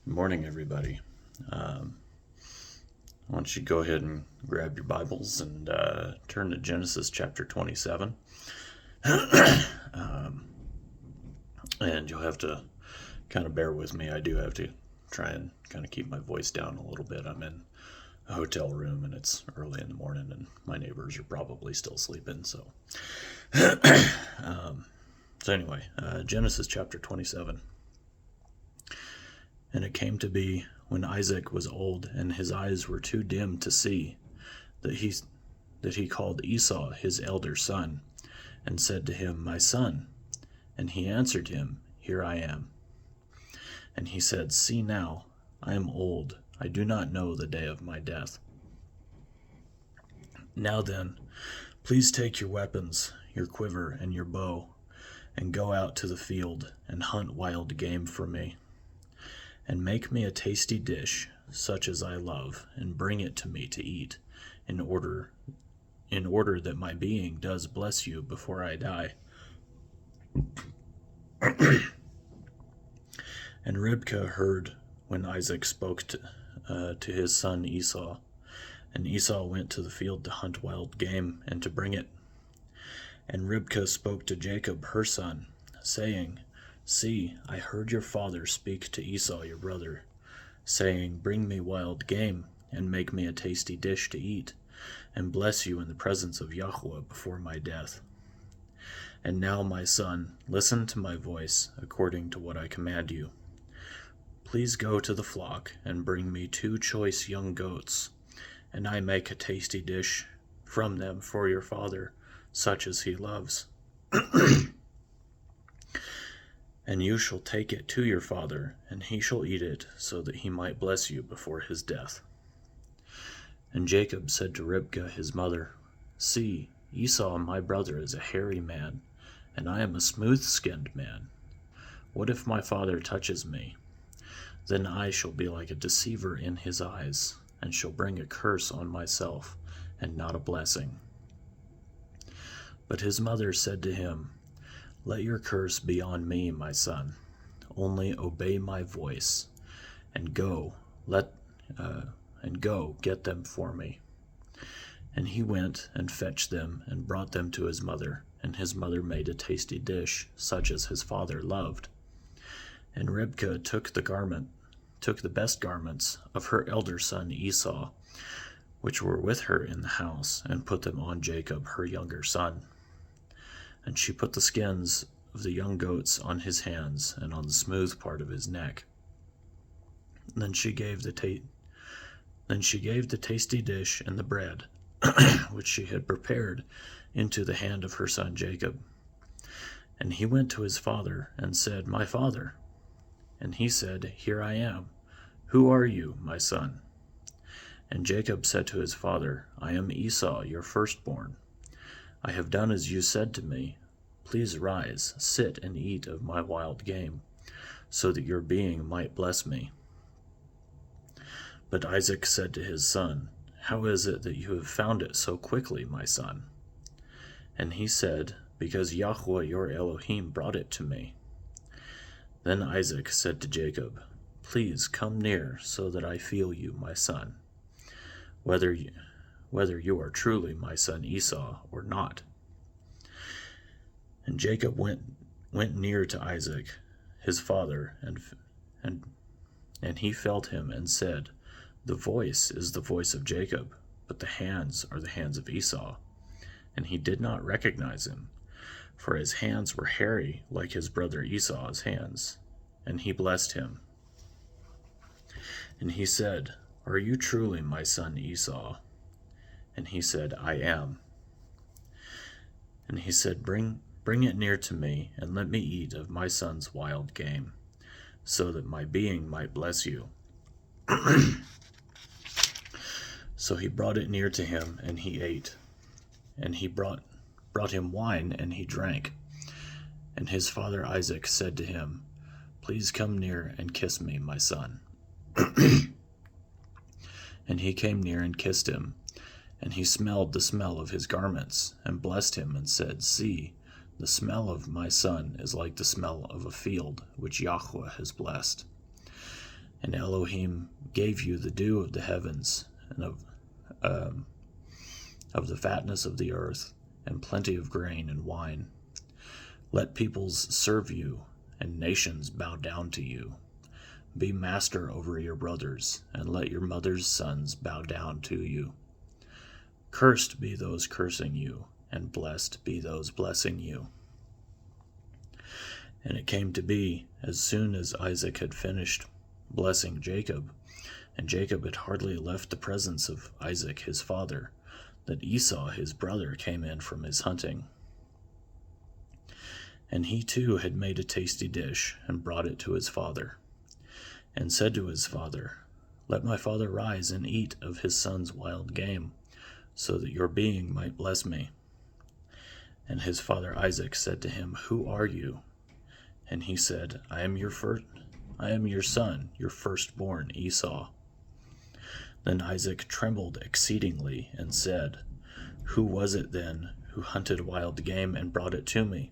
Good morning, everybody. Um, why don't you go ahead and grab your Bibles and turn to Genesis chapter 27. And you'll have to kind of bear with me. I do have to try and kind of keep my voice down a little bit. I'm in a hotel room and it's early in the morning and my neighbors are probably still sleeping. So, anyway, Genesis chapter 27. And it came to be, when Isaac was old and his eyes were too dim to see, that he called Esau his elder son, and said to him, My son. And he answered him, Here I am. And he said, See now, I am old, I do not know the day of my death. Now then, please take your weapons, your quiver and your bow, and go out to the field and hunt wild game for me. And make me a tasty dish, such as I love, and bring it to me to eat, in order that my being does bless you before I die. And Ribkah heard when Isaac spoke to his son Esau. And Esau went to the field to hunt wild game, and to bring it. And Ribkah spoke to Jacob her son, saying, See, I heard your father speak to Esau your brother, saying, Bring me wild game, and make me a tasty dish to eat, and bless you in the presence of Yahweh before my death. And now, my son, listen to my voice, according to what I command you. Please go to the flock, and bring me 2 choice young goats, and I make a tasty dish from them for your father, such as he loves. And you shall take it to your father, and he shall eat it, so that he might bless you before his death. And Jacob said to Ribkah his mother, See, Esau my brother is a hairy man, and I am a smooth-skinned man. What if my father touches me? Then I shall be like a deceiver in his eyes, and shall bring a curse on myself, and not a blessing. But his mother said to him, Let your curse be on me, my son. Only obey my voice, and go, get them for me. And he went and fetched them, and brought them to his mother. And his mother made a tasty dish, such as his father loved. And Ribkah took the best garments of her elder son Esau, which were with her in the house, and put them on Jacob her younger son. And she put the skins of the young goats on his hands and on the smooth part of his neck. Then she gave the tasty dish and the bread, which she had prepared, into the hand of her son Jacob. And he went to his father and said, My father. And he said, Here I am. Who are you, my son? And Jacob said to his father, I am Esau, your firstborn. I have done as you said to me. Please rise, sit and eat of my wild game, so that your being might bless me. But Isaac said to his son, How is it that you have found it so quickly, my son? And he said, Because Yahweh your Elohim brought it to me. Then Isaac said to Jacob, Please come near, so that I feel you, my son, whether you are truly my son Esau or not. And Jacob went near to Isaac, his father, and he felt him and said, The voice is the voice of Jacob, but the hands are the hands of Esau. And he did not recognize him, for his hands were hairy like his brother Esau's hands. And he blessed him. And he said, Are you truly my son Esau? And he said, I am. And he said, Bring it near to me, and let me eat of my son's wild game, so that my being might bless you. So he brought it near to him, and he ate. And he brought him wine, and he drank. And his father Isaac said to him, Please come near and kiss me, my son. And he came near and kissed him. And he smelled the smell of his garments, and blessed him, and said, See, the smell of my son is like the smell of a field which Yahweh has blessed. And Elohim gave you the dew of the heavens, and of the fatness of the earth, and plenty of grain and wine. Let peoples serve you, and nations bow down to you. Be master over your brothers, and let your mother's sons bow down to you. Cursed be those cursing you, and blessed be those blessing you. And it came to be, as soon as Isaac had finished blessing Jacob, and Jacob had hardly left the presence of Isaac his father, that Esau his brother came in from his hunting. And he too had made a tasty dish, and brought it to his father, and said to his father, Let my father rise and eat of his son's wild game, so that your being might bless me. And his father Isaac said to him, Who are you? And he said, I am your son, your firstborn Esau. Then Isaac trembled exceedingly, and said, Who was it then who hunted wild game and brought it to me?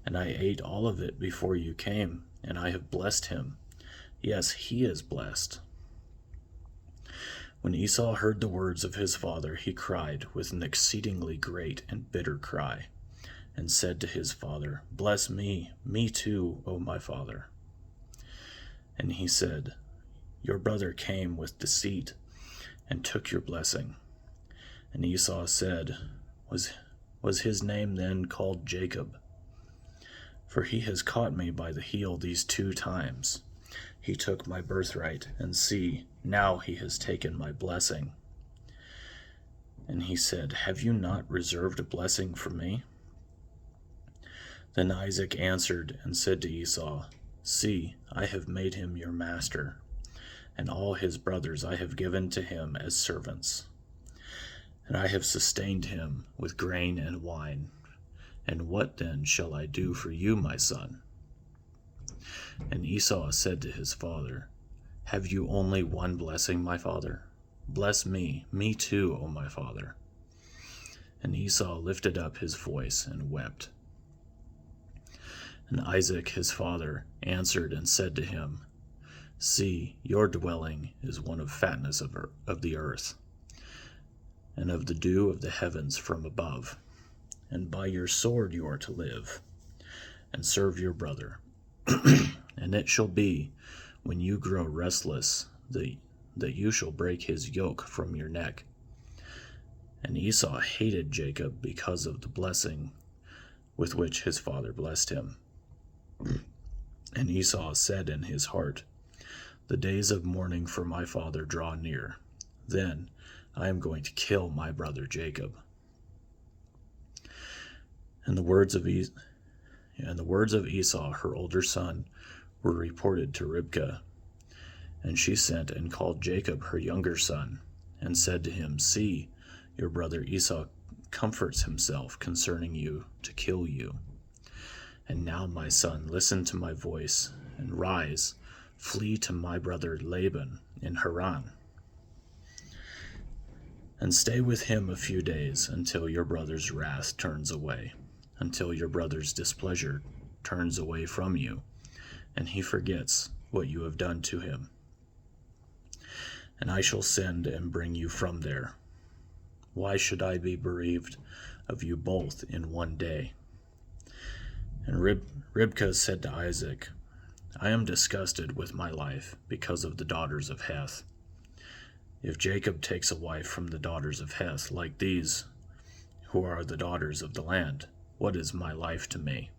And I ate all of it before you came, and I have blessed him. Yes, he is blessed. When Esau heard the words of his father, he cried with an exceedingly great and bitter cry, and said to his father, Bless me too, O my father. And he said, Your brother came with deceit, and took your blessing. And Esau said, Was his name then called Jacob? For he has caught me by the heel these 2 times. He took my birthright, and see, now he has taken my blessing. And he said, Have you not reserved a blessing for me? Then Isaac answered and said to Esau, See, I have made him your master, and all his brothers I have given to him as servants. And I have sustained him with grain and wine. And what then shall I do for you, my son? And Esau said to his father, Have you only one blessing, my father? Bless me too, O my father. And Esau lifted up his voice and wept. And Isaac his father answered and said to him, See, your dwelling is one of fatness of the earth, and of the dew of the heavens from above. And by your sword you are to live, and serve your brother. And it shall be, when you grow restless, that you shall break his yoke from your neck. And Esau hated Jacob because of the blessing with which his father blessed him. And Esau said in his heart, The days of mourning for my father draw near. Then I am going to kill my brother Jacob. And the words of Esau, her older son, were reported to Ribekah. And she sent and called Jacob, her younger son, and said to him, See, your brother Esau comforts himself concerning you to kill you. And now, my son, listen to my voice, and rise, flee to my brother Laban in Haran. And stay with him a few days until your brother's wrath turns away, until your brother's displeasure turns away from you, and he forgets what you have done to him. And I shall send and bring you from there. Why should I be bereaved of you both in one day? And Ribekah said to Isaac, I am disgusted with my life because of the daughters of Heth. If Jacob takes a wife from the daughters of Heth, like these, who are the daughters of the land, what is my life to me?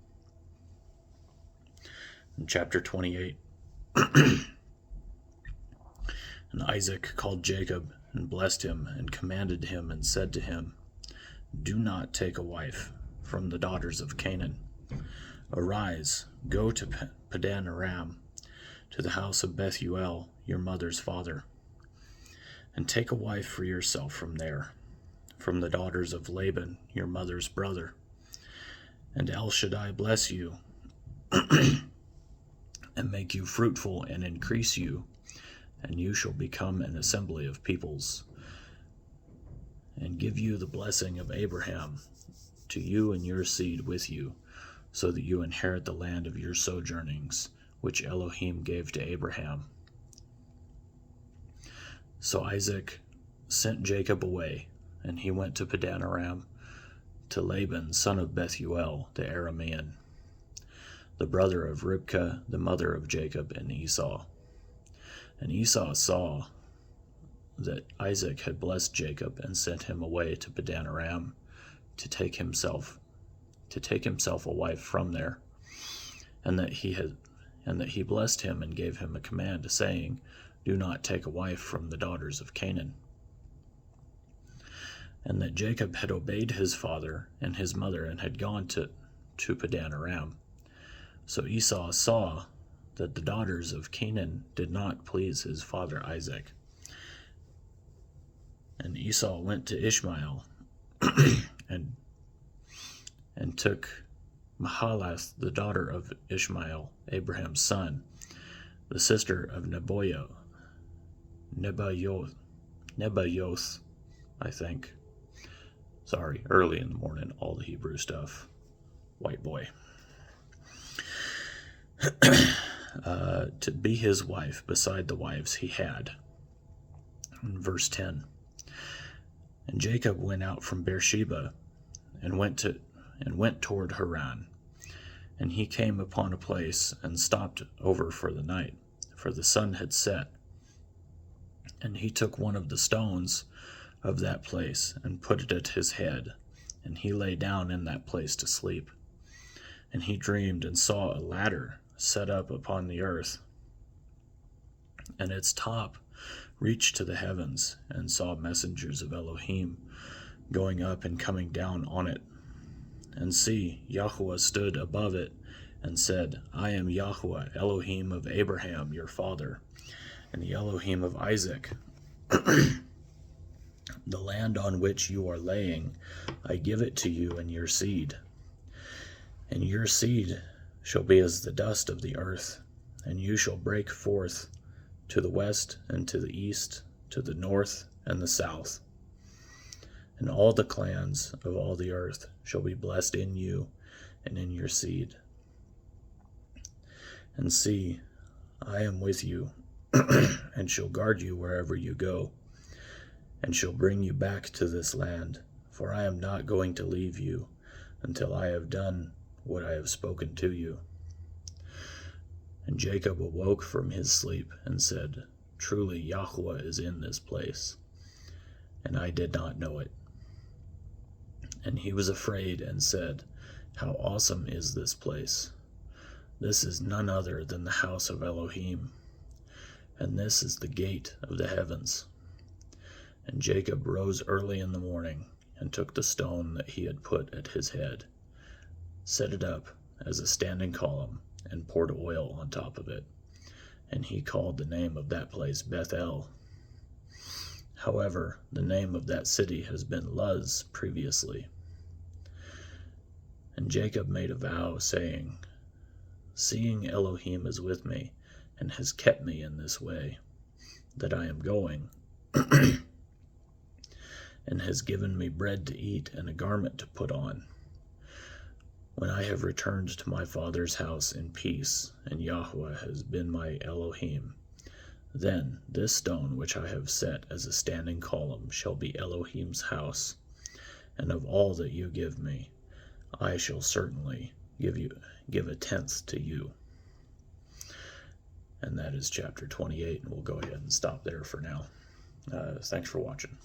In chapter 28, And Isaac called Jacob and blessed him and commanded him and said to him, Do not take a wife from the daughters of Canaan. Arise, go to Padan Aram, to the house of Bethuel, your mother's father, and take a wife for yourself from there, from the daughters of Laban, your mother's brother. And El Shaddai bless you, and make you fruitful and increase you, and you shall become an assembly of peoples, and give you the blessing of Abraham to you and your seed with you, so that you inherit the land of your sojournings, which Elohim gave to Abraham. So Isaac sent Jacob away, and he went to Padan Aram, to Laban, son of Bethuel, the Aramean, the brother of Ribkah, the mother of Jacob and Esau. And Esau saw that Isaac had blessed Jacob and sent him away to Padan Aram to take himself a wife from there, and that he blessed him and gave him a command, saying, "Do not take a wife from the daughters of Canaan." And that Jacob had obeyed his father and his mother and had gone to Padan Aram. So Esau saw that the daughters of Canaan did not please his father Isaac. And Esau went to Ishmael and took Mahalath, the daughter of Ishmael, Abraham's son, the sister of Nebaioth, I think. Sorry, early in the morning, all the Hebrew stuff. White boy. To be his wife beside the wives he had. In verse 10. And Jacob went out from Beersheba and went toward Haran. And he came upon a place and stopped over for the night, for the sun had set. And he took one of the stones of that place and put it at his head, and he lay down in that place to sleep. And he dreamed and saw a ladder set up upon the earth, and its top reached to the heavens, and saw messengers of Elohim going up and coming down on it. And see, Yahweh stood above it and said, "I am Yahweh, Elohim of Abraham your father, and the Elohim of Isaac. The land on which you are laying, I give it to you and your seed. And your seed shall be as the dust of the earth, and you shall break forth to the west and to the east, to the north and the south. And all the clans of all the earth shall be blessed in you and in your seed. And see, I am with you, and shall guard you wherever you go, and shall bring you back to this land, for I am not going to leave you until I have done what I have spoken to you." And Jacob awoke from his sleep and said, "Truly Yahweh is in this place, and I did not know it." And he was afraid and said, "How awesome is this place! This is none other than the house of Elohim, and this is the gate of the heavens." And Jacob rose early in the morning and took the stone that he had put at his head, set it up as a standing column, and poured oil on top of it. And he called the name of that place Bethel. However, the name of that city has been Luz previously. And Jacob made a vow, saying, "Seeing Elohim is with me, and has kept me in this way, that I am going, and has given me bread to eat and a garment to put on, when I have returned to my father's house in peace, and Yahweh has been my Elohim, then this stone which I have set as a standing column shall be Elohim's house, and of all that you give me, I shall certainly give a tenth to you." And that is chapter 28, and we'll go ahead and stop there for now. Thanks for watching.